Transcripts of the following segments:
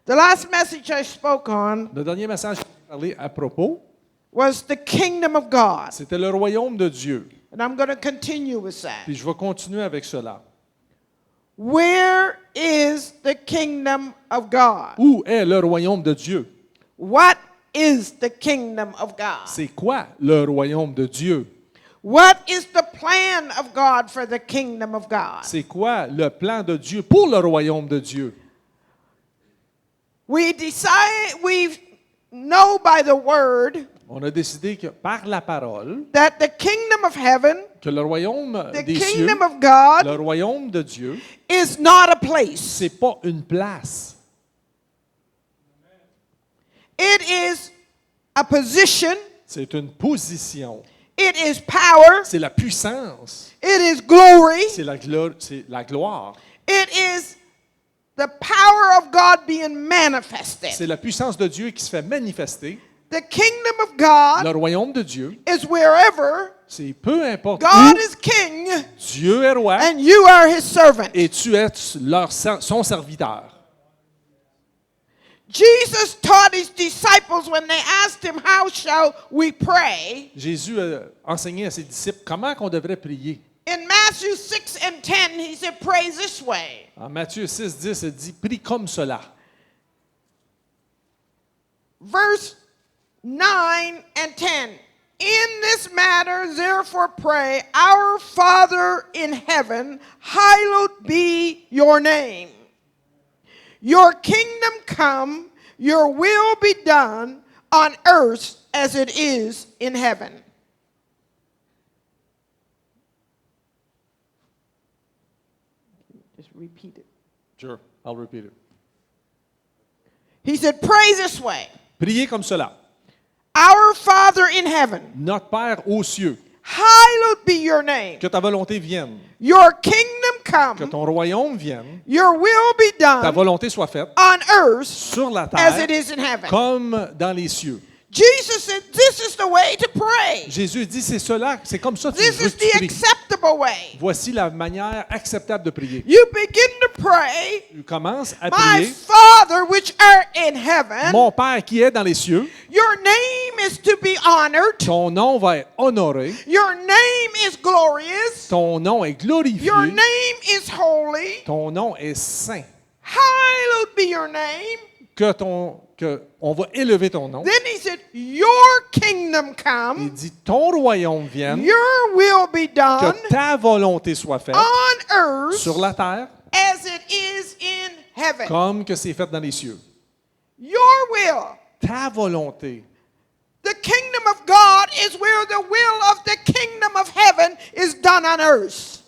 The last message I spoke on Le dernier message que j'ai parlé à propos, was the kingdom of God. c'était le royaume de Dieu. And I'm going to continue with that. Puis je vais continuer avec cela. Where is the kingdom of God? Où est le royaume de Dieu? What is the kingdom of God? C'est quoi le royaume de Dieu? What is the plan of God for the kingdom of God? C'est quoi le plan de Dieu pour le royaume de Dieu? We know by the word On a décidé que par la parole, that the kingdom of heaven, que le royaume the des cieux, kingdom of God, le royaume de Dieu, is not a place. c'est pas une place. It is a position. C'est une position. It is power. C'est la puissance. It is glory. C'est la gloire. It is the power of God being manifested. C'est la puissance de Dieu qui se fait manifester. The kingdom of God Le royaume de Dieu, is wherever c'est peu importe God où is king Dieu est roi and you are his servant. et tu es son serviteur. Jesus taught his disciples when they asked him, "How shall we pray?" Jésus a enseigné à ses disciples comment on devrait prier. In Matthew 6 and 10, he said, "Pray this way." En Matthieu 6, 10, il dit, prie comme cela. Verse 9 and 10. In this matter, therefore pray, Our Father in heaven, hallowed be your name. Your kingdom come, your will be done on earth as it is in heaven. Just repeat it. Sure, I'll repeat it. He said, pray this way. Priez comme cela. Our Father in heaven, Notre Père aux cieux, hallowed be your name. que ta volonté vienne, Your kingdom que come, ton royaume vienne, your will be ta done volonté soit faite on earth sur la as it terre is in heaven. comme dans les cieux. Jesus said, this is the way to pray. Jésus dit, c'est cela, c'est comme ça que This je veux is que tu the pries. acceptable way. Voici la manière acceptable de prier. You begin to pray, Tu commences à My prier. Father which art in heaven, Mon Père qui est dans les cieux, your name is to be honored. ton nom va être honoré, Your name is glorious. ton nom est glorifié, Your name is holy. ton nom est saint. Hallowed be your name. Que on va élever ton nom. Then he said, your kingdom Il come, dit, ton royaume vienne, your will be done que ta volonté soit faite on earth sur la terre, as it is in heaven. comme que c'est fait dans les cieux. Your will. Ta volonté. The kingdom of God is where the will of the kingdom of heaven is done on earth.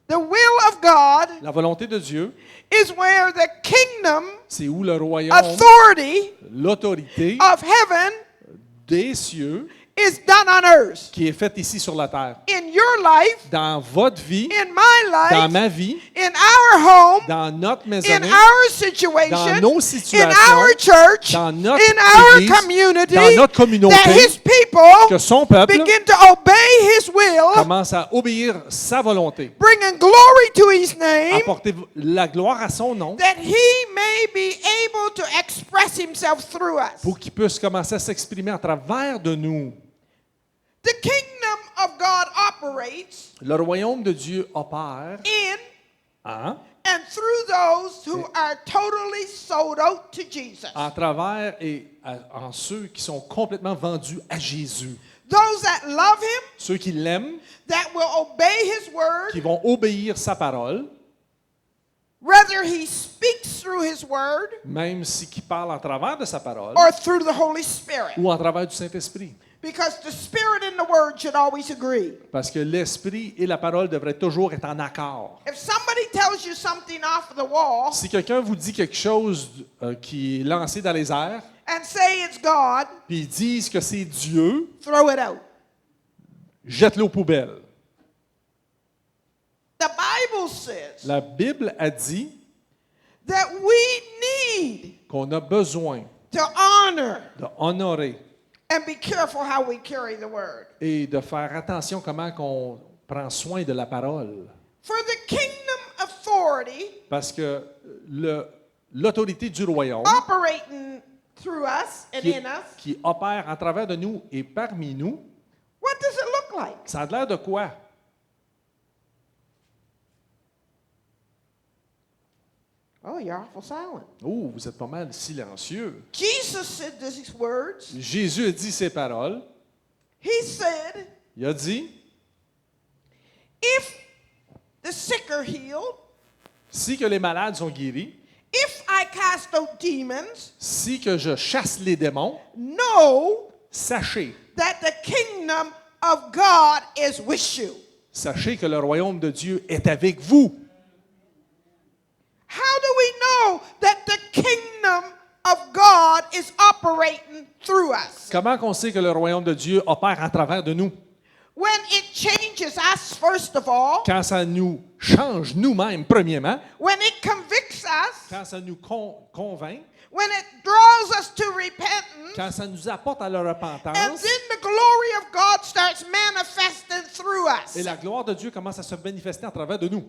The will of God La volonté de Dieu, is where the kingdom c'est où le royaume, authority l'autorité of heaven des cieux is done on earth. qui est faite ici sur la terre. In your life, Dans votre vie, in my dans life, ma vie, in our home, dans notre in maisonnée, our situation, dans nos in situations, our church, dans notre in our église, community, dans notre communauté, that his people que son peuple begin to obey his will, commence à obéir sa volonté, bringing glory to his name, apporter la gloire à son nom, that he may be able to express himself through us. pour qu'il puisse commencer à s'exprimer à travers de nous. The kingdom of God operates Le royaume de Dieu opère in en, and through those who are totally sold out to Jesus. à travers et en ceux qui sont complètement vendus à Jésus. Those that love him, Ceux qui l'aiment, that will obey his word, qui vont obéir sa parole, whether he speaks through his word même si qui parle en travers de sa parole or through the Holy Spirit. ou en travers du Saint-Esprit. Because the spirit and the word should always agree. Parce que l'Esprit et la parole devraient toujours être en accord. If somebody tells you something off the wall Si quelqu'un vous dit quelque chose qui est lancé dans les airs, and say it's God, puis ils disent que c'est Dieu, throw it out. jette-le aux poubelles. The Bible says La Bible a dit that we need qu'on a besoin to honor d'honorer and be careful how we carry the word. et de faire attention comment on prend soin de la parole. For the kingdom authority Parce que le l'autorité du royaume operating through us and qui, in us, qui opère en travers de nous et parmi nous, what does it look like? ça a l'air de quoi? Oh, you're awful silent. Oh, vous êtes pas mal silencieux. Jesus said these words. Jésus a dit ces paroles. He said, Il a dit, if the sick are healed, si que les malades sont guéris, if I cast out demons, si que je chasse les démons, know sachez, that the kingdom of God is with you. sachez que le royaume de Dieu est avec vous. How do we know that the kingdom of God is operating through us? Comment qu'on sait que le royaume de Dieu opère en travers de nous? When it changes us, first of all, Quand ça nous change nous-mêmes, premièrement, when it convicts us, quand ça nous convainc, when it draws us to repentance, quand ça nous apporte à la and repentance, then the glory of God starts manifesting through us. et la gloire de Dieu commence à se manifester à travers de nous.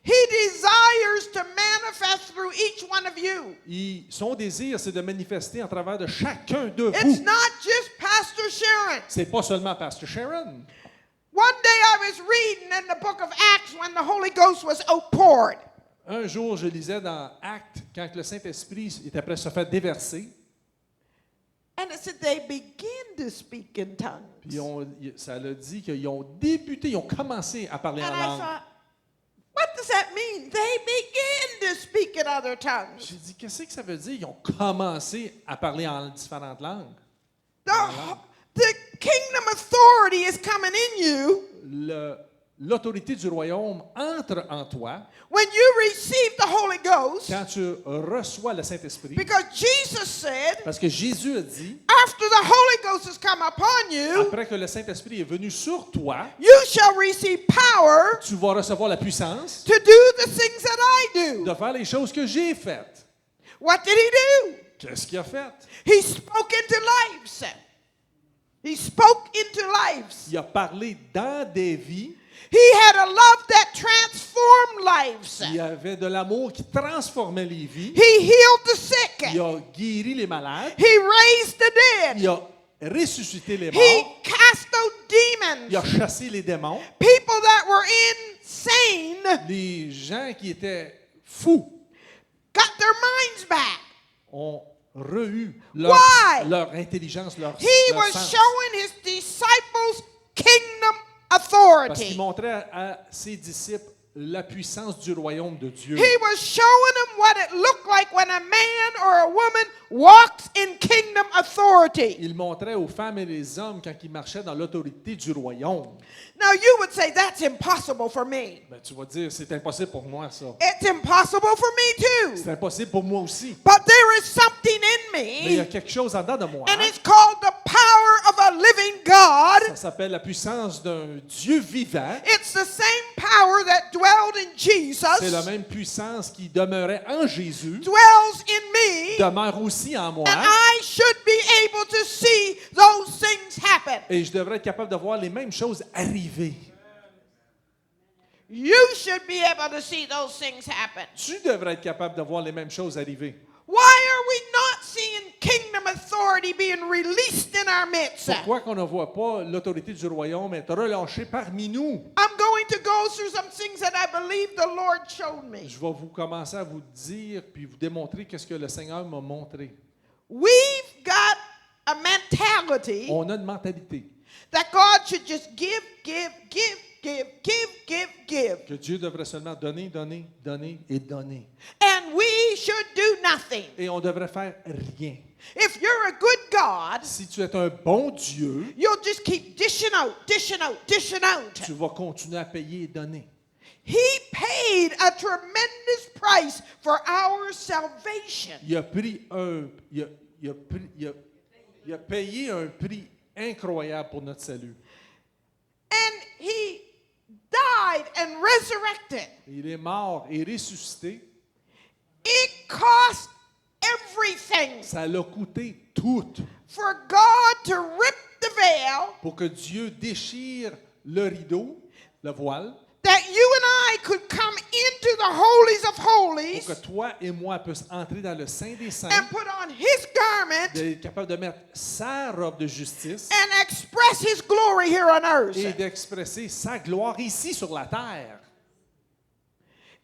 He desires to manifest through each one of you. Son désir, c'est de manifester à travers de chacun de It's vous. not just Pastor Sharon. C'est pas seulement Pastor Sharon. One day I was reading in the book of Acts when the Holy Ghost was outpoured. Un jour, je lisais dans Actes, quand le Saint-Esprit était prêt à se faire déverser, And it said they began to speak in tongues. puis ça l'a dit qu'ils ont débuté, ils ont commencé à parler en And I langue. thought, what does that mean? They began to speak in other tongues. J'ai dit, qu'est-ce que ça veut dire? Ils ont commencé à parler en différentes langues. The kingdom authority is coming in you L'autorité du royaume entre en toi when you receive the Holy Ghost, quand tu reçois le Saint-Esprit. because Jesus said, Parce que Jésus a dit, after the Holy Ghost has come upon you, après que le Saint-Esprit est venu sur toi, you shall receive power tu vas recevoir la puissance to do the things that I do. de faire les choses que j'ai faites. What did he do? Qu'est-ce qu'il a fait? He spoke into lives. He spoke into lives. Il a parlé dans des vies. He had a love that transformed lives. Il y avait de l'amour qui transformait les vies. He healed the sick. Il a guéri les malades. He raised the dead. Il a ressuscité les He morts. cast out demons. Il a chassé les démons. People that were insane Les gens qui étaient fous got their minds back. ont re-eu Why? leur intelligence, leur He was sens. showing his disciples kingdom Parce qu'il authority. montrait à ses disciples la puissance du royaume de Dieu. He was showing them what it looked like when a man or a woman walks in kingdom authority. Il montrait aux femmes et les hommes quand ils marchaient dans l'autorité du royaume. Now you would say that's impossible for me. Ben, tu vas dire, c'est impossible pour moi ça. It's impossible for me C'est too. impossible pour moi aussi. But there is something in Mais il y a me, quelque chose en dedans de moi. and it's called the power of a living God. Ça s'appelle la puissance d'un Dieu vivant. It's the same power that dwelled in C'est la Jesus, même puissance qui demeurait en Jésus, dwells in me, demeure aussi en moi. and I should be able to see those things happen. Et je devrais être capable de voir les mêmes choses arriver. You should be able to see those things happen. Tu devrais être capable de voir les mêmes choses arriver. Why are we not seeing kingdom authority being released in our midst? Pourquoi qu'on ne voit pas l'autorité du royaume être relâchée parmi nous? I'm going to go through some things that I believe the Lord showed me. Je vais vous commencer à vous dire puis vous démontrer qu'est-ce que le Seigneur m'a montré. We've got a mentality On a une mentalité that God should just give, give, give, give, give, give, give. que Dieu devrait seulement donner, donner, donner et donner. And we should do nothing. Et on devrait faire rien. If you're a good God, Si tu es un bon Dieu, you'll just keep dishing out, dishing out, dishing out. tu vas continuer à payer et donner. He paid a tremendous price for our salvation. Il a payé un prix incroyable pour notre salut. And he died and resurrected. Il est mort et ressuscité. It cost everything Ça l'a coûté tout for God to rip the veil pour que Dieu déchire le rideau, le voile, that you and I could come into the holies of pour holies que toi et moi puissions entrer dans le Saint des Saints, and put on his garment d'être capable de mettre sa robe de justice and express his glory here on earth. et d'expresser sa gloire ici sur la terre.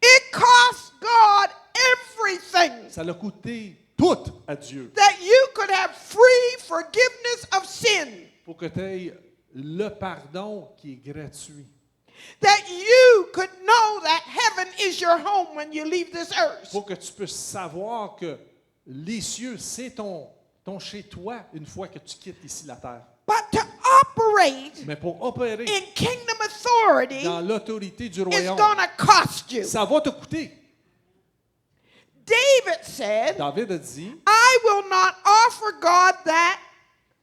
It cost God everything Ça l'a coûté tout à Dieu that you could have free forgiveness of sin, pour que tu aies le pardon qui est gratuit. that you could know that heaven is your home when you leave this earth. Pour que tu puisses savoir que les cieux, c'est ton chez-toi une fois que tu quittes ici la terre. But to operate Mais pour opérer in kingdom authority dans l'autorité du is royaume, going to cost you. ça va te coûter. David said, David a dit, I will not offer God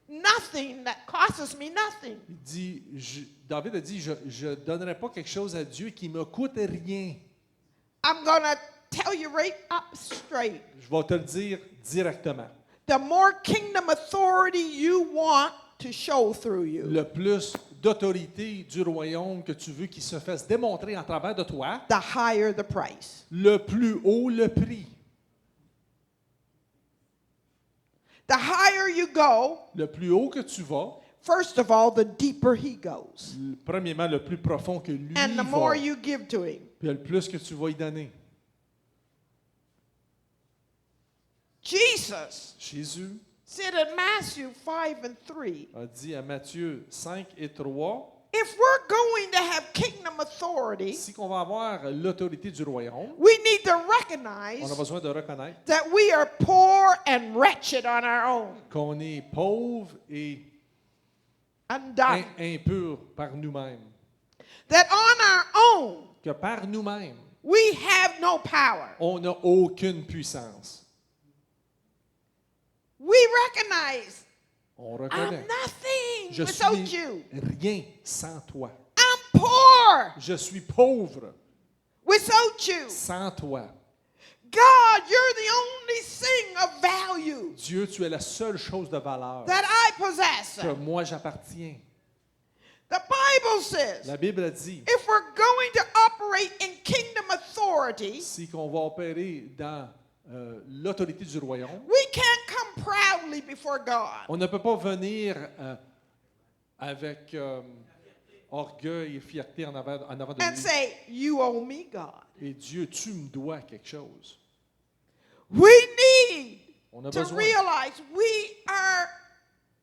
nothing that costs me nothing. David a dit, je ne donnerai pas quelque chose à Dieu qui me coûte rien. I'm going to tell you right up straight. Je vais te le dire directement. The more kingdom authority you want to show through you, Le plus d'autorité du royaume que tu veux qu'il se fasse démontrer en travers de toi, the higher the price. le plus haut le prix. The higher you go, Le plus haut que tu vas, first of all, the deeper he goes. premièrement, le plus profond que lui And the more va, you give to him. puis le plus que tu vas y donner. Jesus Jésus said in Matthew 5 and 3, a dit à Matthieu 5 et 3, if we're going to have kingdom authority, si qu'on va avoir l'autorité du royaume, we need to on a recognize besoin de reconnaître that we are poor and wretched on our own, qu'on est pauvre et undone. impur par nous-mêmes. That on our own, Que par nous-mêmes, we have no power. on n'a aucune puissance. We recognize On I'm reconnaît. nothing Je without suis you. rien sans toi. I'm poor Je suis pauvre without you. sans toi. God, you're the only thing of value Dieu, tu es la seule chose de valeur that I possess. que moi j'appartiens. The Bible says La Bible a dit, if we're going to operate in kingdom authority, si qu'on va opérer dans l'autorité du royaume, we can't come proudly before God. on ne peut pas venir avec orgueil et fierté en avant de And lui. say, you owe me, God. Et Dieu, tu me dois quelque chose. We need On a to besoin. realize we are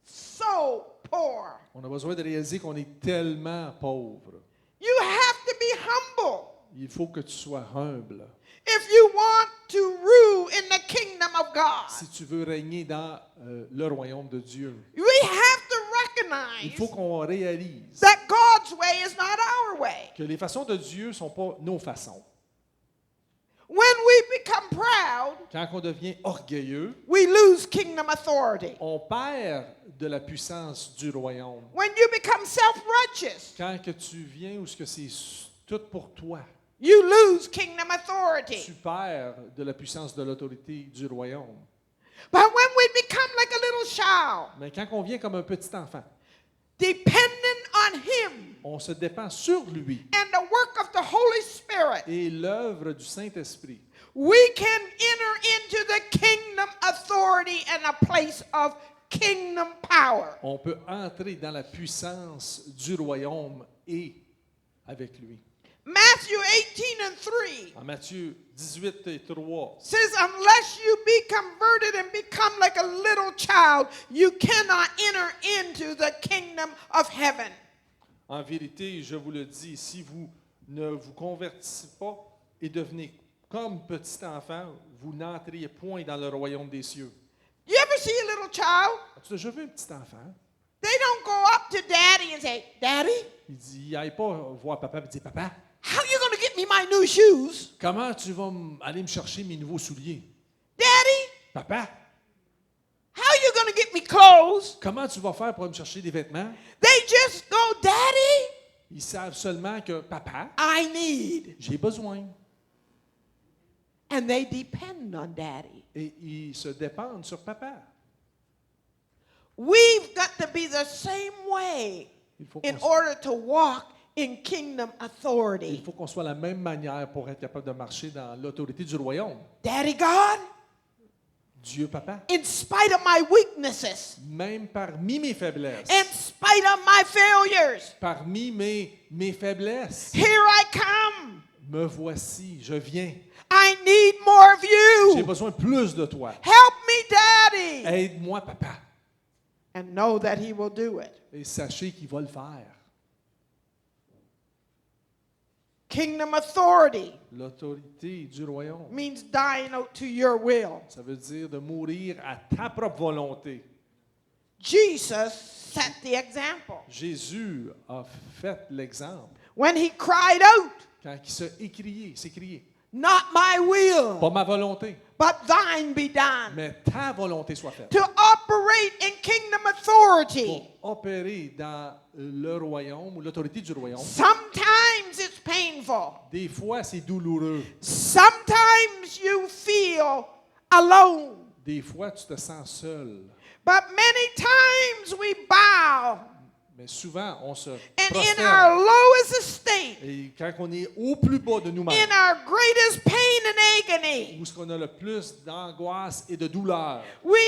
so poor. On a besoin de réaliser qu'on est tellement pauvre. You have to be humble Il faut que tu sois humble. if you want to rule in the kingdom of God. Si tu veux régner dans le royaume de Dieu, We have to il recognize faut qu'on réalise that God's way is not our way. que les façons de Dieu ne sont pas nos façons. When we become proud, Quand on devient orgueilleux, we lose kingdom authority. on perd de la puissance du royaume. When you become self-righteous, Quand que tu viens où ce que c'est tout pour toi, you lose kingdom authority. tu perds de la puissance de l'autorité du royaume. But when we become like a little child, Mais quand on vient comme un petit enfant, dependent on Him on se dépend sur lui and the work of the Holy Spirit, et l'œuvre du Saint-Esprit. we can enter into the kingdom authority and a place of kingdom power. On peut entrer dans la puissance du royaume et avec lui. Matthew 18 and 3 En Matthieu 18 et 3, says, unless you be converted and become like a little child, you cannot enter into the kingdom of heaven. en vérité, je vous le dis, si vous ne vous convertissez pas et devenez comme petit enfant, vous n'entriez point dans le royaume des cieux. You ever see a little child? As-tu déjà vu un petit enfant? They don't go up to daddy and say, Daddy, Il dit, il n'aille pas voir papa et dire, papa, how you going to get me my new shoes? comment tu vas aller me chercher mes nouveaux souliers? Daddy, Papa, how you going to get me clothes? comment tu vas faire pour aller me chercher des vêtements? They just go, Daddy, Ils savent seulement que, papa, I need. j'ai besoin. And they depend on daddy. Et ils se dépendent sur papa. We've got to be the same way Il faut in qu'on order to walk in kingdom Il authority. faut qu'on soit la même manière pour être capable de marcher dans l'autorité du royaume. Daddy God, Dieu Papa, in spite of my weaknesses, même parmi mes faiblesses, in spite of my failures, parmi mes faiblesses, here I come. me voici, je viens. I need more of J'ai you. besoin plus de toi. Help me, Daddy. Aide-moi, Papa. And know that he will do it. Et sachez qu'il va le faire. Kingdom authority L'autorité du royaume, means dying to your will. ça veut dire de mourir à ta propre volonté. Jesus set the example. Jésus a fait l'exemple When he cried out, quand il s'est crié, not my will, pas ma volonté, but thine be done. mais ta volonté soit faite. To operate in kingdom authority, Pour opérer dans le royaume ou l'autorité du royaume, sometimes it's painful. des fois c'est douloureux. Sometimes you feel alone. Des fois tu te sens seul. But many times we bow. Mais souvent on se And in prosterne. our lowest estate, Et quand on est au plus bas de nous-mêmes, in our greatest pain and agony, où est-ce qu'on a le plus d'angoisse et de douleur, we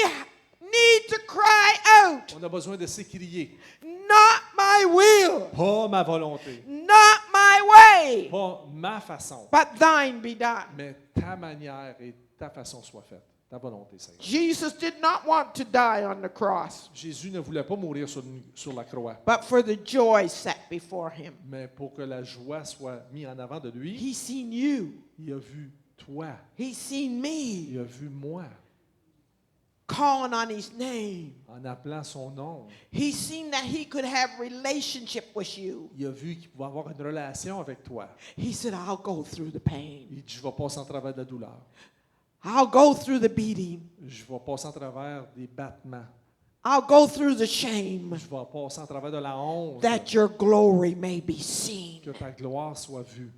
need to cry out, on a besoin de s'écrier. not my will, Pas ma volonté, not my way, pas ma façon, but thine be done. mais ta manière et ta façon soit faite. Ta volonté, Seigneur. Jesus did not want to die on the cross, Jésus ne voulait pas mourir sur la croix, but for the joy set before him. mais pour que la joie soit mise en avant de lui, He's seen you. il a vu toi, He's seen me il a vu moi, calling on his name. en appelant son nom. He's seen that he could have relationship with you. Il a vu qu'il pouvait avoir une relation avec toi. He said, I'll go through the pain. Il dit, je vais passer en travers de la douleur. I'll go through the beating. Je vais passer en travers des battements. I'll go through the shame Je vais passer en travers de la honte. that your glory may be seen. Que ta gloire soit vue.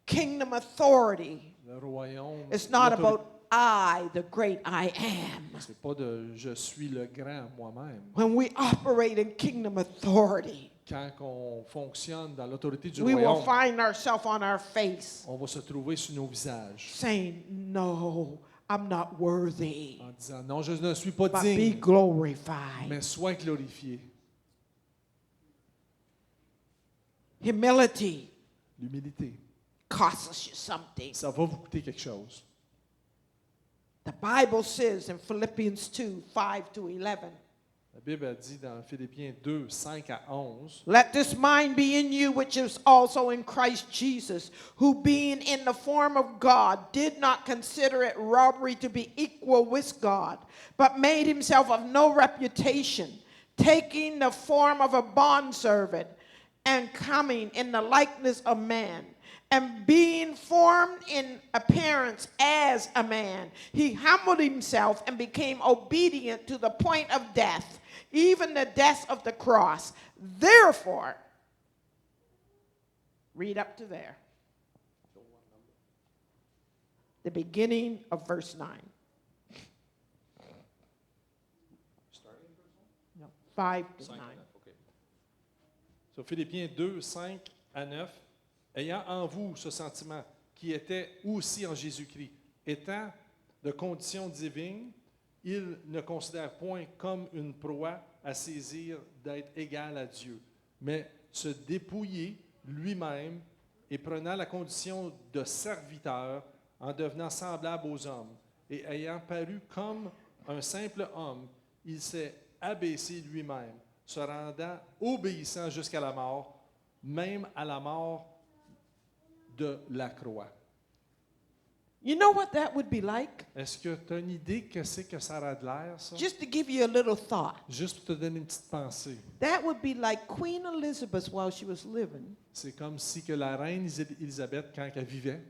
Kingdom authority Le royaume. is not l'autorité- about I, the great I am. C'est pas de je suis le grand moi-même. When we operate in kingdom authority, Quand on fonctionne dans l'autorité du we will royaume, find ourselves on our face on va se trouver sur nos visages saying, no, I'm not worthy, en disant non, je ne suis pas but be digne, glorified. mais sois glorifié. Humility L'humilité, costs you something. ça va vous coûter quelque chose. The Bible says in Philippians 2, 5 to 11, La Bible a dit dans Philippiens 2, 5 à 11, let this mind be in you, which is also in Christ Jesus, who being in the form of God, did not consider it robbery to be equal with God, but made himself of no reputation, taking the form of a bondservant, and coming in the likeness of man. And being formed in appearance as a man, he humbled himself and became obedient to the point of death, even the death of the cross. Therefore, read up to there. The beginning of verse 9. No, 5 to 9. OK. So, Philippiens 2, 5 à 9. Ayant en vous ce sentiment qui était aussi en Jésus-Christ, étant de condition divine, il ne considère point comme une proie à saisir d'être égal à Dieu, mais se dépouiller lui-même et prenant la condition de serviteur en devenant semblable aux hommes. Et ayant paru comme un simple homme, il s'est abaissé lui-même, se rendant obéissant jusqu'à la mort, même à la mort de la croix. You know what that would be like? Est-ce que tu as une idée que c'est que ça a de l'air, ça? Just to give you a little thought. Juste pour te donner une petite pensée. That would be like Queen Elizabeth while she was living, C'est comme si que la reine Élisabeth, quand elle vivait,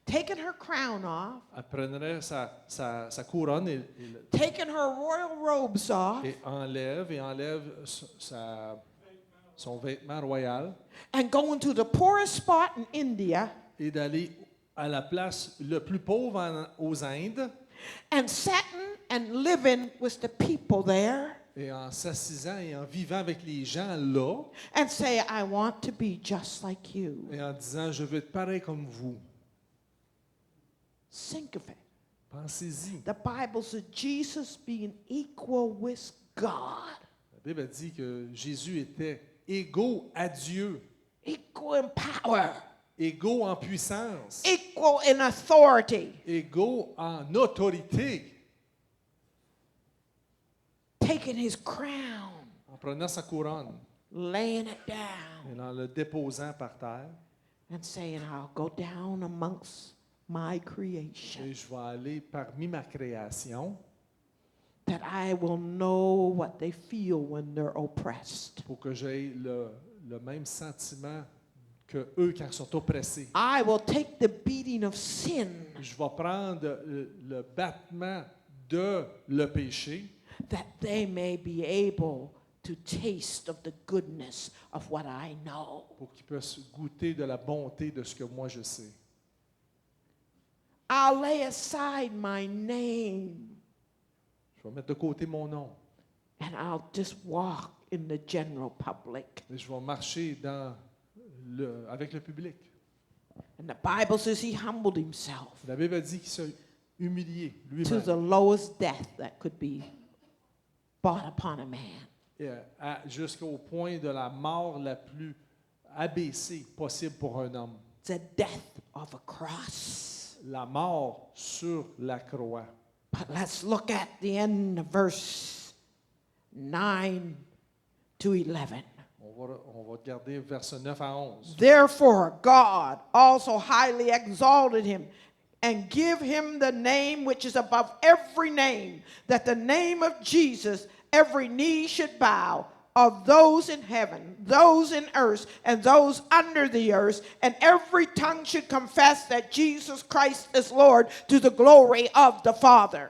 taking her crown off, elle prendrait sa couronne taking her royal robes off, et enlève son vêtement royal and going to the poorest spot in India et d'aller à la place le plus pauvre aux Indes and sitting and living with the people there Et en s'assisant et en vivant avec les gens là, and say, I want to be just like you. et en disant, je veux être pareil comme vous. Think of it. Pensez-y. The Bible says Jesus being equal with God, La Bible dit que Jésus était égaux à Dieu, equal in power, égaux en puissance, equal in authority, égaux en autorité, taking his crown, en prenant sa couronne laying it down, et en le déposant par terre. and saying, I'll go down amongst my creation, Et je vais aller parmi ma création that I will know what they feel when they're oppressed. pour que j'aie le même sentiment que eux quand ils sont oppressés. I will take the beating of sin, Je vais prendre le battement de le péché that they may be able to taste of the goodness of what I know. pour qu'ils puissent goûter de la bonté de ce que moi je sais. I'll lay aside my name, Je vais mettre de côté mon nom and I'll just walk in the general public. et je vais marcher avec le public. And the Bible says he humbled himself La Bible dit qu'il s'est humilié to lui-même the lowest death that could be brought upon a man. jusqu'au point de la mort la plus abaissée possible pour un homme. The death of a cross. La mort sur la croix. But let's look at the end of verse 9 to 11. On va regarder versets 9 à 11. Therefore, God also highly exalted him and give him the name which is above every name, that the name of Jesus every knee should bow, of those in heaven, those in earth, and those under the earth, and every tongue should confess that Jesus Christ is Lord, to the glory of the Father.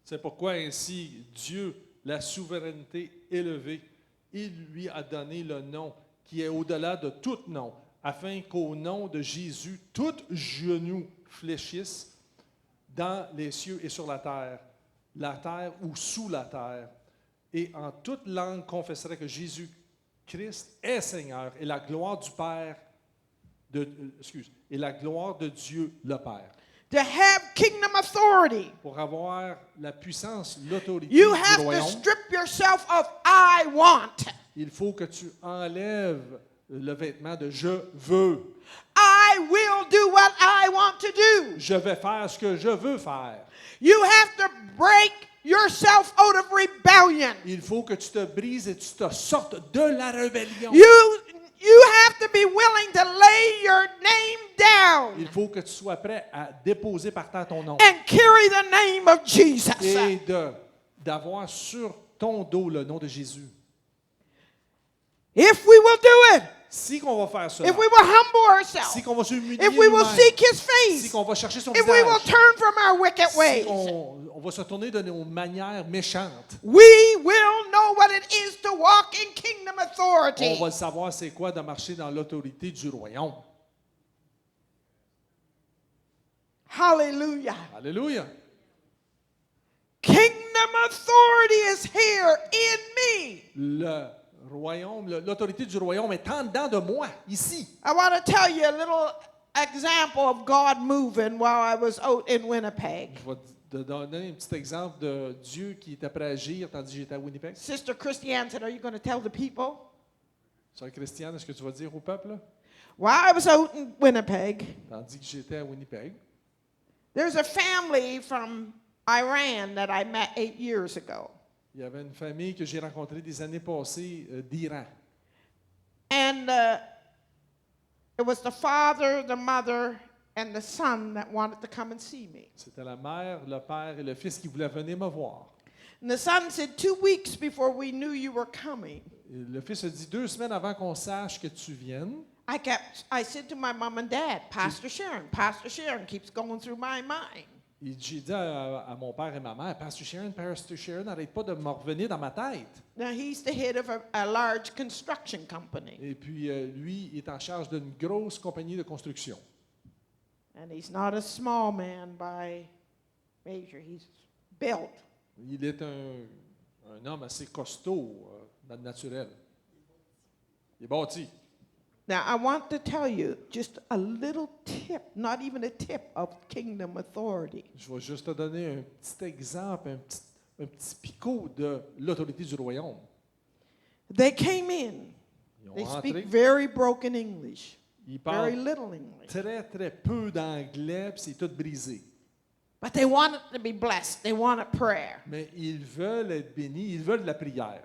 C'est pourquoi ainsi Dieu, la souveraineté élevée, il lui a donné le nom qui est au-delà de tout nom, afin qu'au nom de Jésus, tout genou fléchisse dans les cieux et sur la terre ou sous la terre, et en toute langue confesserait que Jésus-Christ est Seigneur, et la gloire du Père, et la gloire de Dieu le Père. To have kingdom authority, Pour avoir la puissance, l'autorité you du have to royaume, strip yourself of I want. il faut que tu enlèves le vêtement de je veux. I will do what I want to do. Je vais faire ce que je veux faire. You have to break yourself out of rebellion. Il faut que tu te brises et tu te sortes de la rébellion. You have to be willing to lay your name down Il faut que tu sois prêt à déposer par terre ton nom and carry the name of Jesus. et d'avoir sur ton dos le nom de Jésus. If we will do it, Si qu'on va faire cela, if we will humble ourselves, si qu'on va s'humilier if we will nous-mêmes, seek His si face, qu'on va chercher son if we will visage, turn from our wicked si ways, on va se tourner de nos manières méchantes, we will know what it is to walk in kingdom authority. on va savoir c'est quoi de marcher dans l'autorité du royaume. Hallelujah. Alléluia. Kingdom authority is here in me. Le royaume, l'autorité du royaume est en dedans de moi, ici. I want to tell you a little example of God moving while I was out in Winnipeg. Je vais te donner un petit exemple de Dieu qui était prêt à agir tandis que j'étais à Winnipeg. Sister Christiane said, are you going to tell the people? Sœur Christiane, est-ce que tu vas dire au peuple? While I was out in Winnipeg, Tandis que j'étais à Winnipeg, there's a family from Iran that I met 8 years ago. il y avait une famille que j'ai rencontrée des années passées d'Iran. And it was the father, the mother, and the son that wanted to come and see me. C'était la mère, le père et le fils qui voulaient venir me voir. And the son said, 2 weeks before we knew you were coming, Et le fils a dit 2 semaines avant qu'on sache que tu viennes, I said to my mom and dad, Pastor Sharon keeps going through my mind. j'ai dit à mon père et ma mère, Pastor Sharon n'arrête pas de me revenir dans ma tête. Now he's the head of a large construction company. Et puis lui, il est en charge d'une grosse compagnie de construction. And he's not a small man by measure. He's built. Il est un Un homme assez costaud dans le naturel. Il est bâti. Now, I want to tell you just a little tip, not even a tip of kingdom authority. Je vais juste te donner un petit exemple, un petit picot de l'autorité du royaume. They came in. Ils ont They entré, speak very broken English, ils very parlent little English. très, très peu d'anglais, puis c'est tout brisé. But they wanted to be blessed. They wanted prayer. Mais ils veulent être bénis, ils veulent de la prière.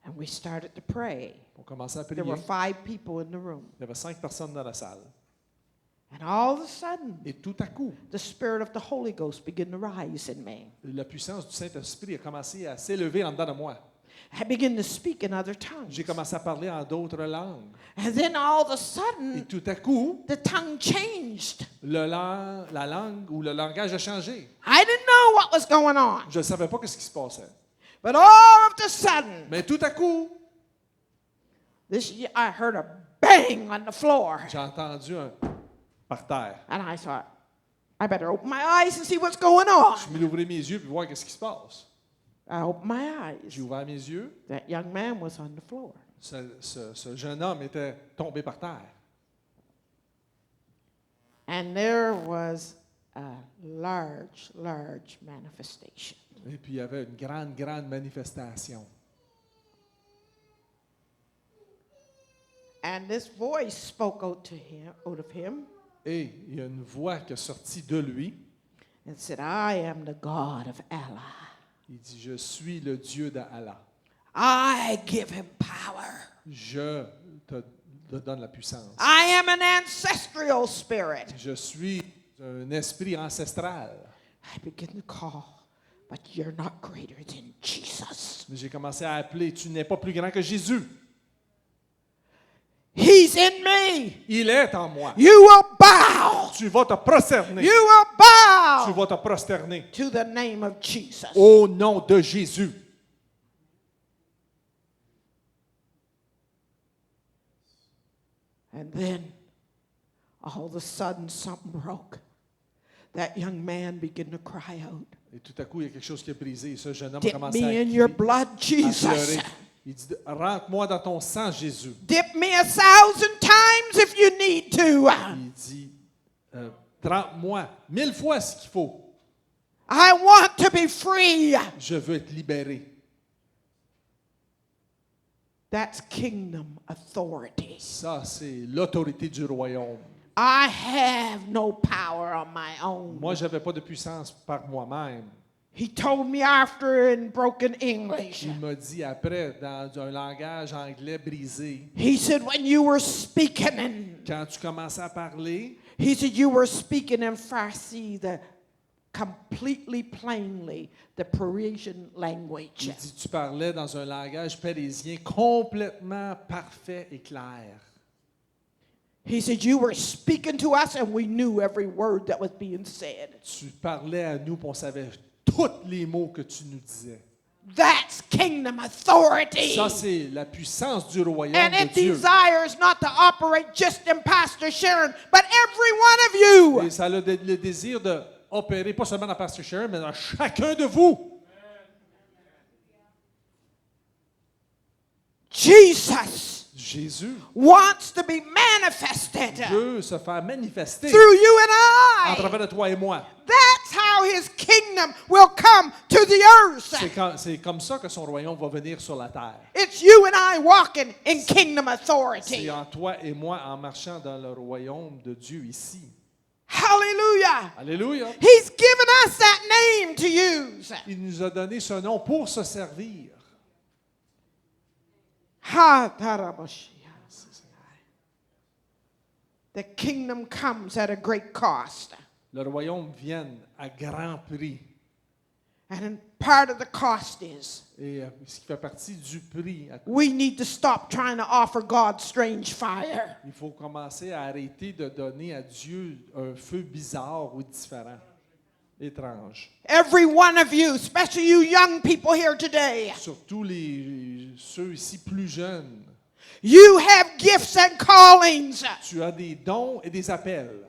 And we started to pray. On commençait à There prier. were 5 people in the room. Il y avait 5 personnes dans la salle. And all of a sudden, Et tout à coup, the Spirit of the Holy Ghost began to rise in me. la puissance du Saint-Esprit a commencé à s'élever en dedans de moi. I began to speak in other tongues. J'ai commencé à parler en d'autres langues. And then all of a Et sudden, tout à coup, the tongue changed. la langue ou le langage a changé. I didn't know what was going on. Je ne savais pas ce qui se passait. But all of a sudden, Mais tout à coup, I heard a bang on the floor. j'ai entendu un par terre. And I thought, I better open my eyes and see what's going on. Je me suis ouvert mes yeux pour voir ce qui se passe. I opened my eyes. J'ai ouvert mes yeux. That young man was on the floor. Ce jeune homme était tombé par terre. And there was a large, large manifestation. Et puis il y avait une grande, grande manifestation. And this voice spoke out of him Et il y a une voix qui est sortie de lui. and said, I am the God of Allah. Il dit, je suis le Dieu d'Allah. I give him power. Je te donne la puissance. I am an ancestral spirit. Je suis un esprit ancestral. I begin to call, but you're not greater than Jesus. J'ai commencé à appeler, tu n'es pas plus grand que Jésus. He's in me. Il est en moi. You will bow. Tu vas te prosterner. You will Tu bow vas te prosterner to the name of Jesus. au nom de Jésus. And then, all of a sudden, something broke. That young man began to cry out, Et tout à coup, il y a quelque chose qui est brisé. Et ce jeune homme a dip commencé me à in your crier, blood, à Jesus. pleurer. Il dit, rentre-moi dans ton sang, Jésus. Dip me 1,000 times if you need to. Il dit, trempe-moi 1000 fois ce qu'il faut. I want to be free. Je veux être libéré. That's kingdom authority. Ça, c'est l'autorité du royaume. I have no power on my own. Moi, je n'avais pas de puissance par moi-même. He told me after in broken English. Il m'a dit après, dans un langage anglais brisé, He said, when you were speaking, quand tu commençais à parler, he said, you were speaking in Farsi, the completely plainly, the Parisian language. il dit, tu parlais dans un langage parisien complètement parfait et clair. He said, you were speaking to us and we knew every word that was being said. Tu parlais à nous, puis on savait tous les mots que tu nous disais. That's kingdom authority. Ça, c'est la puissance du royaume And de it Dieu. desires not to operate just in Pastor Sharon, but every one of you. Et ça a le désir d'opérer, pas seulement dans Pastor Sharon, mais dans chacun de vous. Jesus Jésus wants to be manifested veut se faire manifester through you en and I. travers de toi et moi. That's how his kingdom will come to the earth. C'est comme ça que son royaume va venir sur la terre. It's you and I walking in kingdom authority. C'est en toi et moi en marchant dans le royaume de Dieu ici. Hallelujah. Alléluia. He's given us that name to use. Il nous a donné ce nom pour se servir. Ha, taraboshia. The kingdom comes at a great cost. Le royaume vient à grand prix. And part of the cost is Et ce qui fait partie du prix, we need to stop trying to offer God strange fire. il faut commencer à arrêter de donner à Dieu un feu bizarre ou différent, étrange. Every one of you, especially you young people here today, Surtout ceux ici plus jeunes. you have gifts and callings, Tu as des dons et des appels.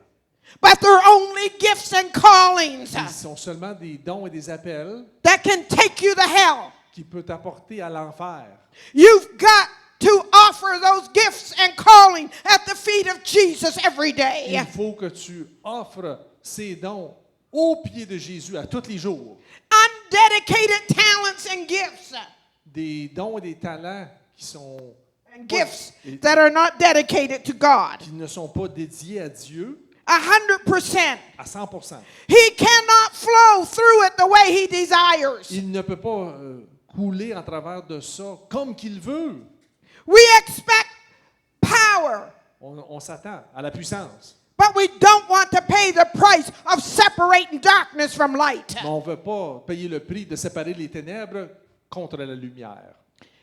but they're only gifts and callings Ils sont seulement des dons et des appels that that can take you to hell. qui peut t'apporter à l'enfer. You've got to offer those gifts and calling at the feet of Jesus every day. Il faut que tu offres ces dons aux pieds de Jésus à tous les jours. Undedicated talents and gifts. Des dons et des talents qui sont And gifts that are not dedicated to God. qui ne sont pas dédiés à Dieu 100%. à 100%. He cannot flow through it the way he desires. Il ne peut pas couler en travers de ça comme qu'il veut. We expect power, On s'attend à la puissance. but we don't want to pay the price of separating darkness from light. Mais on ne veut pas payer le prix de séparer les ténèbres contre la lumière.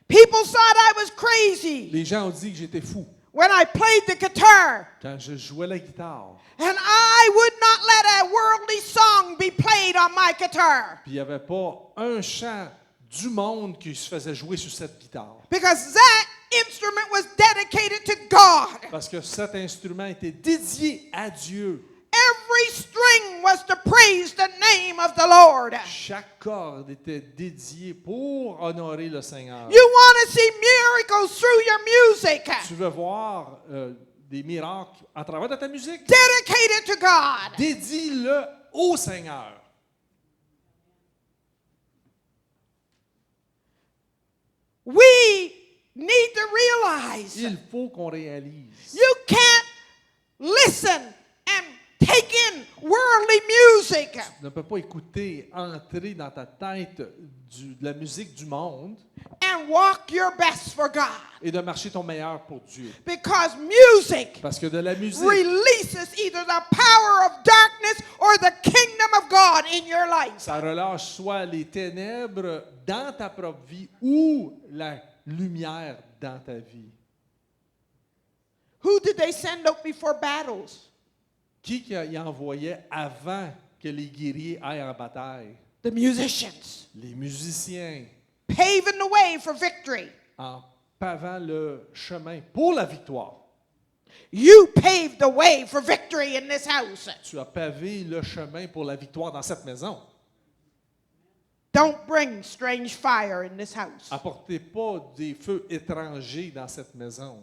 People thought I was crazy Les gens ont dit que j'étais fou when I played the guitar, quand je jouais la guitare. and I would not let a worldly song be played on my guitar, Puis il n'y avait pas un chant du monde qui se faisait jouer sur cette guitare. because that instrument was dedicated to God. Parce que cet instrument était dédié à Dieu. Every string was to praise the name of the Lord. Chaque corde était dédiée pour honorer le Seigneur. You want to see miracles through your music, Tu veux voir des miracles à travers de ta musique? dedicated to God. Dédie-le au Seigneur. We need to realize Il faut qu'on réalise. you can't listen and take in worldly music Tu ne peux pas écouter, entrer dans ta tête de la musique du monde and walk your best for God, et de marcher ton meilleur pour Dieu. because music Parce que de la musique, releases either the power of darkness or the kingdom of God in your life. ça relâche soit les ténèbres dans ta propre vie ou la lumière dans ta vie. Who did they send out before battles? Qui y envoyait avant que les guerriers aillent en bataille? The musicians, Les musiciens, paving the way for victory. en pavant le chemin pour la victoire. You paved the way for victory in this house. Tu as pavé le chemin pour la victoire dans cette maison. Don't bring strange fire in this house. Apportez pas des feux étrangers dans cette maison.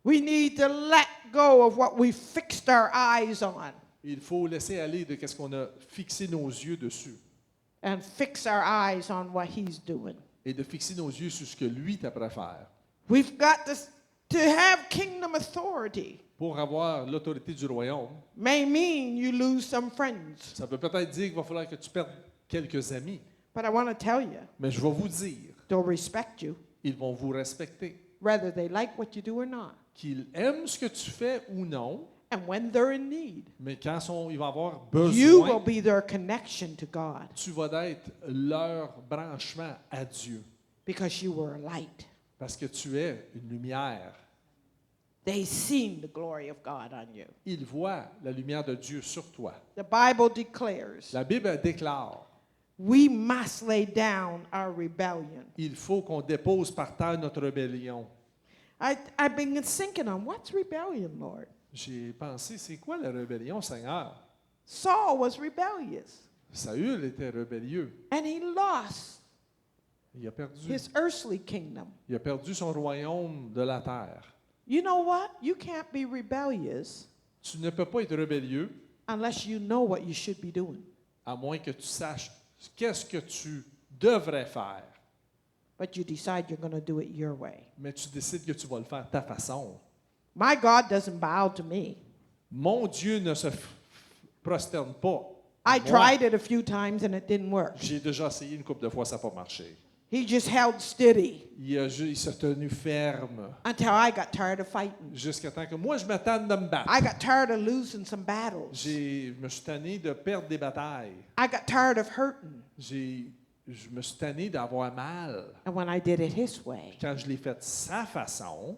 We need to let go of what we fixed our eyes on Il faut laisser aller de ce qu'on a fixé nos yeux dessus and fix our eyes on what he's doing. et de fixer nos yeux sur ce que lui t'a prêt à faire. We've got to have kingdom authority. Pour avoir l'autorité du royaume, May mean you lose some friends. ça peut peut-être dire qu'il va falloir que tu perdes quelques amis. But I want to tell you, Mais je vais vous dire, they'll respect you, ils vont vous respecter. whether they like what you do or not. Qu'ils aiment ce que tu fais ou non, And when they're in need, mais quand ils vont avoir you will besoin, be their connection to God, tu vas être leur branchement à Dieu. because you were a light. Parce que tu es une lumière. They seen the glory of God on you. Ils voient la lumière de Dieu sur toi. The Bible declares La Bible déclare, we must lay down our rebellion. il faut qu'on dépose par terre notre rébellion. I've been thinking on what's rebellion, Lord? J'ai pensé, c'est quoi la rébellion, Seigneur? Saul was rebellious, Saül était rébellieux. and he lost Il a perdu. his earthly kingdom. Il a perdu son royaume de la terre. You know what? You can't be rebellious Tu ne peux pas être rébellieux unless you know what you should be doing. à moins que tu saches qu'est-ce que tu devrais faire. But you decide you're going to do it your way. Mais tu décides que tu vas le faire ta façon. My God doesn't bow to me. Mon Dieu ne se prosterne pas. I à moi. tried it a few times and it didn't work. J'ai déjà essayé une couple de fois, ça n'a pas marché. He just held steady Il s'est tenu ferme until I got tired of fighting. jusqu'à temps que moi, je m'attende de me battre. I got tired of losing some battles. Je me suis tanné de perdre des batailles. I got tired of hurting. Je me suis tanné d'avoir mal. And when I did it his way, Quand je l'ai fait de sa façon,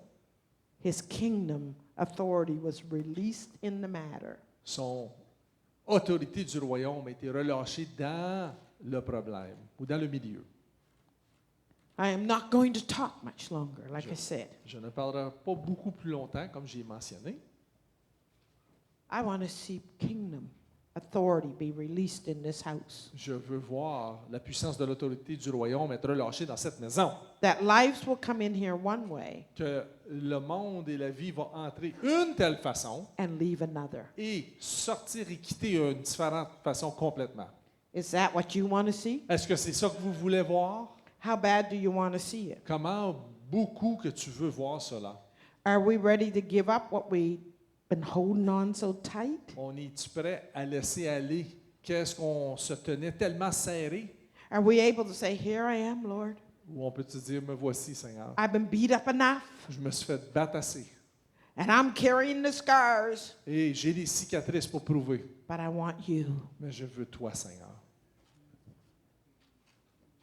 his kingdom authority was released in the matter. son autorité du royaume a été relâchée dans le problème ou dans le milieu. I am not going to talk much longer, like I said. Je ne parlerai pas beaucoup plus longtemps, comme j'ai mentionné. I want to see kingdom authority be released in this house. Je veux voir la puissance de l'autorité du royaume être relâchée dans cette maison. That lives will come in here one way Que le monde et la vie vont entrer une telle façon and leave another. et sortir et quitter une différente façon complètement. Is that what you want to see? Est-ce que c'est ça que vous voulez voir? How bad do you want to see it? Comment beaucoup que tu veux voir cela? Are we ready to give up what we've been holding on so tight? On est-tu prêt à laisser aller? Qu'est-ce qu'on se tenait tellement serré? Are we able to say, Here I am, Lord? Ou on peut te dire, me voici, Seigneur. I've been beat up enough, Je me suis fait battre assez. and I'm carrying the scars, Et j'ai des cicatrices pour prouver. but I want you. Mais je veux toi, Seigneur.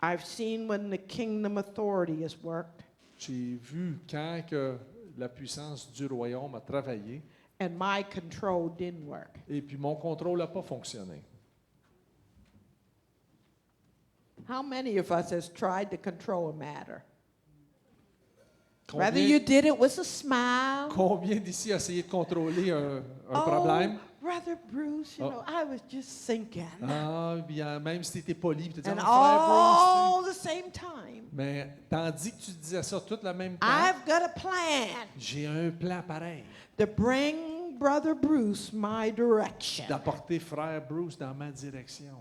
I've seen when the kingdom authority has worked, J'ai vu quand que la puissance du royaume a travaillé and my control didn't work. et puis mon contrôle n'a pas fonctionné. How many of us has tried to control a matter? Whether Combien, you did it with a smile. combien d'ici a essayé de contrôler un problème? Brother Bruce, you Oh. know, I was just thinking. Ah, bien, même si tu étais poli, tu disais, And ah, frère Bruce, all the same time, mais tandis que tu disais ça tout le même temps, I've got a plan j'ai un plan pareil, to bring Brother Bruce my direction. d'apporter frère Bruce dans ma direction.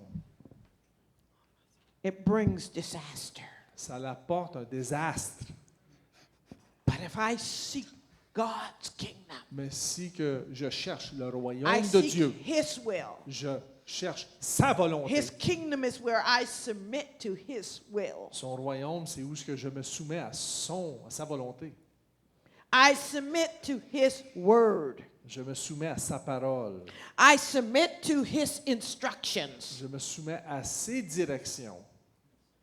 It brings disaster. Ça l'apporte un désastre. But if I seek God's kingdom, Mais si que je cherche le I royaume de seek Dieu, His will. je cherche sa volonté. His kingdom is where I submit to His will. Son royaume, c'est où ce que je me soumets à sa volonté. I submit to His word. Je me soumets à sa parole. I submit to His instructions. Je me soumets à ses directions.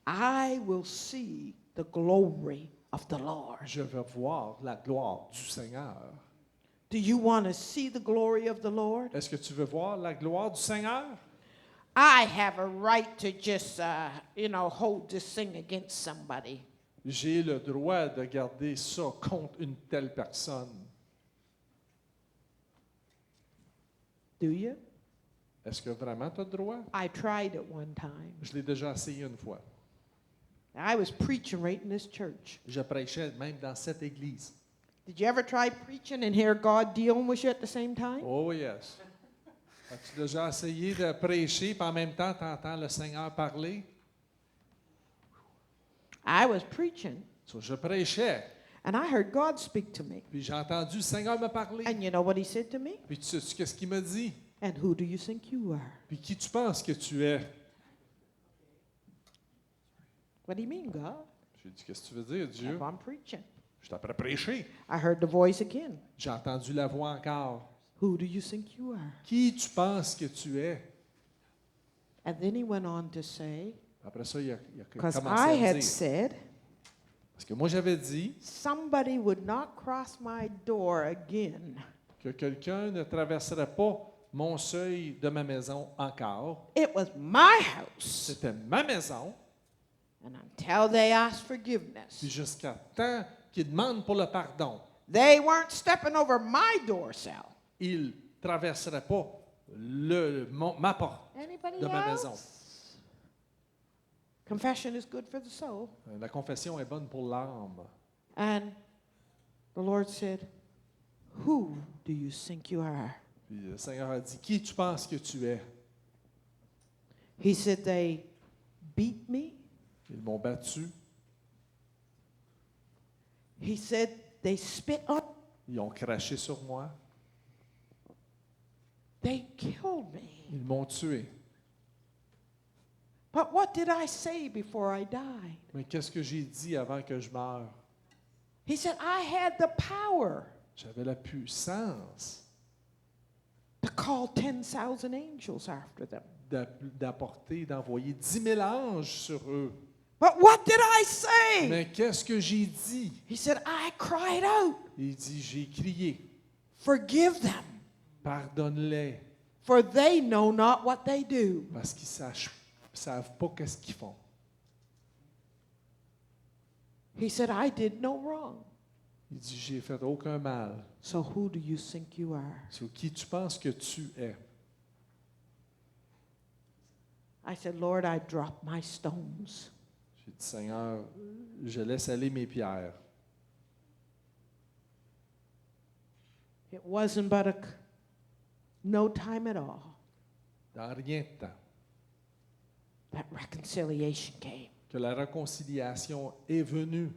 I will see the glory of the Lord. Je veux voir la gloire du Seigneur. Do you want to see the glory of the Lord? Est-ce que tu veux voir la gloire du Seigneur? I have a right to just, hold this thing against somebody. J'ai le droit de garder ça contre une telle personne. Do you? Est-ce que vraiment tu as le droit? I tried it one time. Je l'ai déjà essayé une fois. I was preaching right in this church. Je prêchais même dans cette église. Did you ever try preaching and hear God dealing with you at the same time? Oh yes. As-tu déjà essayé de prêcher, puis en même temps, tu entends le Seigneur parler? I was preaching, So, je prêchais, and I heard God speak to me. puis j'ai entendu le Seigneur me parler. And you know what He said to me? Puis tu sais qu'est-ce qu'il m'a dit? And who do you think you are? Puis qui tu penses que tu es? What do you mean, God? J'ai dit, qu'est-ce que tu veux dire, Dieu? If I'm preaching. Je t'apprends à prêcher. I heard the voice again. J'ai entendu la voix encore. Who do you think you are? Qui tu penses que tu es? And then he went on to say, Après ça, il a because commencé I à had dire. said, Parce que moi, j'avais dit somebody would not cross my door again que quelqu'un ne traverserait pas mon seuil de ma maison encore. It was my house. C'était ma maison. And until they asked Puis forgiveness, jusqu'à temps qu'ils demandent pour le pardon, they weren't stepping over my door cell. ils ne traverseraient pas ma porte Anybody de ma maison. else? Confession is good for the soul. La confession est bonne pour l'âme. And the Lord said, who do you think you are? Puis le Seigneur a dit, qui tu penses que tu es? He said, they beat me. Ils m'ont battu. He said, they spit on. Ils ont craché sur moi. They killed me. Ils m'ont tué. But what did I say before I died? Mais qu'est-ce que j'ai dit avant que je meure? He said, I had the power J'avais la puissance to call 10,000 angels after them. d'apporter, d'envoyer 10 000 anges sur eux. But what did I say? Mais qu'est-ce que j'ai dit? He said, I cried out, Il dit, j'ai crié, forgive them, pardonne-les, for they know not what they do. parce qu'ils ne savent pas qu'est-ce qu'ils font. He said, I did no wrong. Il dit, j'ai fait aucun mal. So who do you think you are? Sur qui tu penses que tu es? I said, Lord, I drop my stones. J'ai dit, Seigneur, je laisse aller mes pierres. It wasn't but no time at all Dans rien de temps, that reconciliation came. que la réconciliation est venue.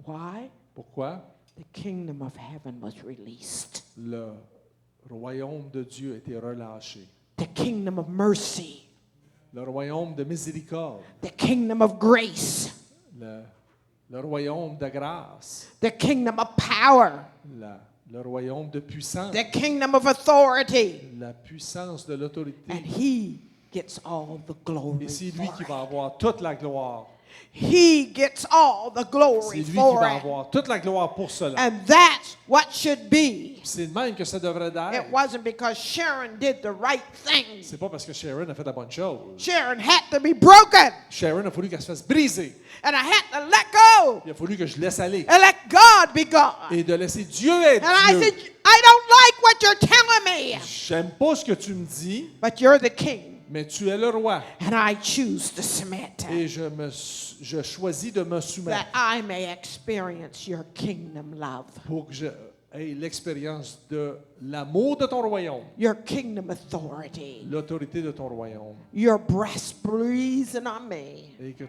Why? Pourquoi? The kingdom of heaven was released. Le royaume de Dieu a été relâché. The kingdom of mercy. Le royaume de miséricorde. The kingdom of grace. Le royaume de grâce. The kingdom of power. Le royaume de puissance. The kingdom of authority. La puissance de l'autorité. And he gets all the glory Et c'est lui for qui it. va avoir toute la gloire. He gets all the C'est glory lui qui for va it. avoir toute la gloire pour cela. And that's what should be. C'est de même que ça devrait It être. wasn't because Sharon did the right thing. C'est pas parce que Sharon a fait la bonne chose. Sharon had to be broken. Sharon a fallu qu'elle se fasse briser. And I had to let go Il a fallu que je laisse aller. and let God be God. Et de laisser Dieu être And I Dieu. said, I don't like what you're telling me, J'aime pas ce que tu me dis, but you're the king. mais tu es le roi. And I choose to submit Et je choisis de me that soumettre I may experience your kingdom love, pour que je aie l'expérience de l'amour de ton royaume, your kingdom authority, l'autorité de ton royaume, your breath breathing on me. et que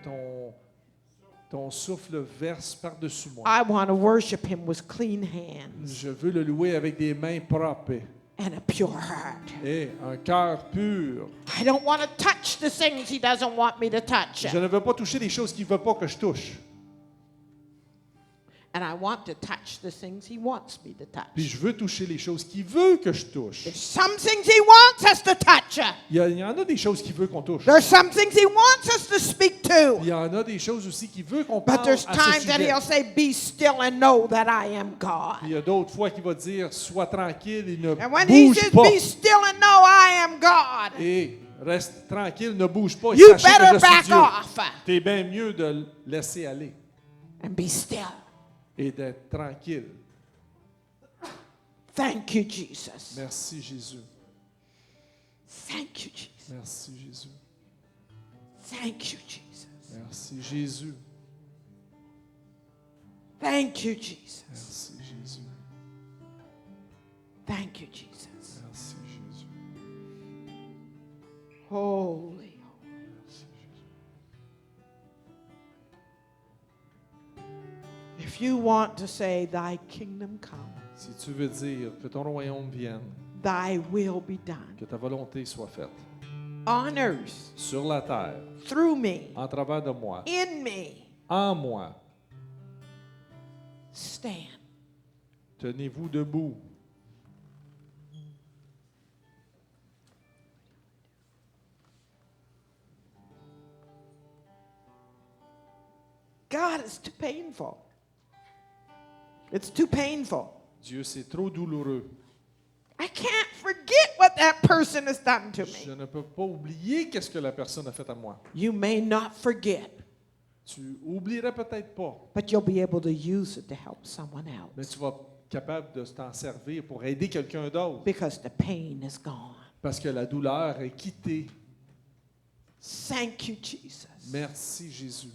ton souffle verse par-dessus moi. I want to worship him with clean hands Je veux le louer avec des mains propres and a pure heart. et un cœur pur. I don't want to touch the things he doesn't want me to touch. Je ne veux pas toucher les choses qu'il ne veut pas que je touche. And I want to touch the things he wants me to Puis touch. je veux toucher les choses qu'il veut que je touche. There's some things he wants us to touch. Il y en a des choses qu'il veut qu'on touche. There's some things he wants us to speak to. Il y en a des choses aussi qu'il veut qu'on But parle à there's ce times that sujet. he'll say, be still and know that I am God. Puis il y a d'autres fois qu'il va dire, sois tranquille et ne And when he bouge says, pas. be still and know I am God, Et reste tranquille, ne bouge pas. Et you sachez que better je suis back Dieu. off T'es bien mieux de le laisser aller and be still. et d'être tranquille. Thank you, Jesus. Merci Jésus. Thank you, Jesus. Merci Jésus. Thank you, Jesus. Merci Jésus. Thank you, Jesus. Merci Jésus. Thank you, Jesus. Merci Jésus. Holy. Merci Jésus. If you want to say, thy kingdom come, Si tu veux dire que ton royaume vienne, thy will be done que ta volonté soit faite on earth, sur la terre, through me, en travers de moi, in me, en moi, stand. tenez-vous debout. God is too painful. It's too painful. Dieu, c'est trop douloureux. I can't forget what that person has done to Je me. ne peux pas oublier qu'est-ce que la personne a fait à moi. You may not forget, Tu oublierais peut-être pas, but you'll be able to use it to help someone mais else tu vas être capable de t'en servir pour aider quelqu'un d'autre. because the pain is gone. Parce que la douleur est quittée. Thank you, Jesus. Merci Jésus.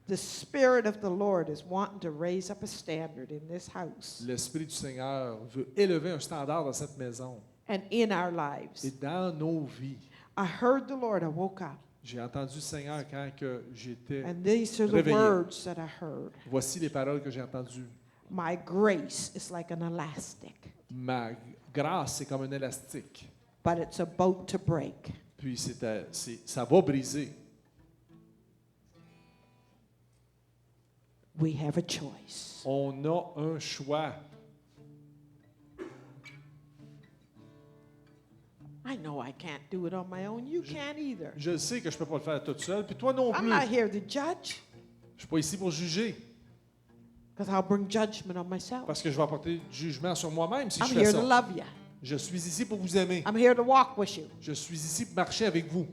The Spirit of the Lord is wanting to raise up a standard in this house L'Esprit du Seigneur veut élever un standard dans cette maison and in our et lives. dans nos vies. I heard the Lord, I woke up, J'ai entendu le Seigneur quand que j'étais and these are the réveillé. words that I heard. Voici les paroles que j'ai entendues. My grace is like an elastic, Ma grâce, c'est comme un élastique. but it's about to break. Puis ça va briser. We have a choice. On a un choix. I know I can't do it on my own. You can't either. Je sais que je ne peux pas le faire toute seule, puis toi non I'm plus. not here to judge Je ne suis pas ici pour juger, because I'll bring judgment on myself. parce que je vais apporter du jugement sur moi-même si I'm je fais here to ça. love you. Je suis ici pour vous aimer. I'm here to walk with you. Je suis ici pour marcher avec vous.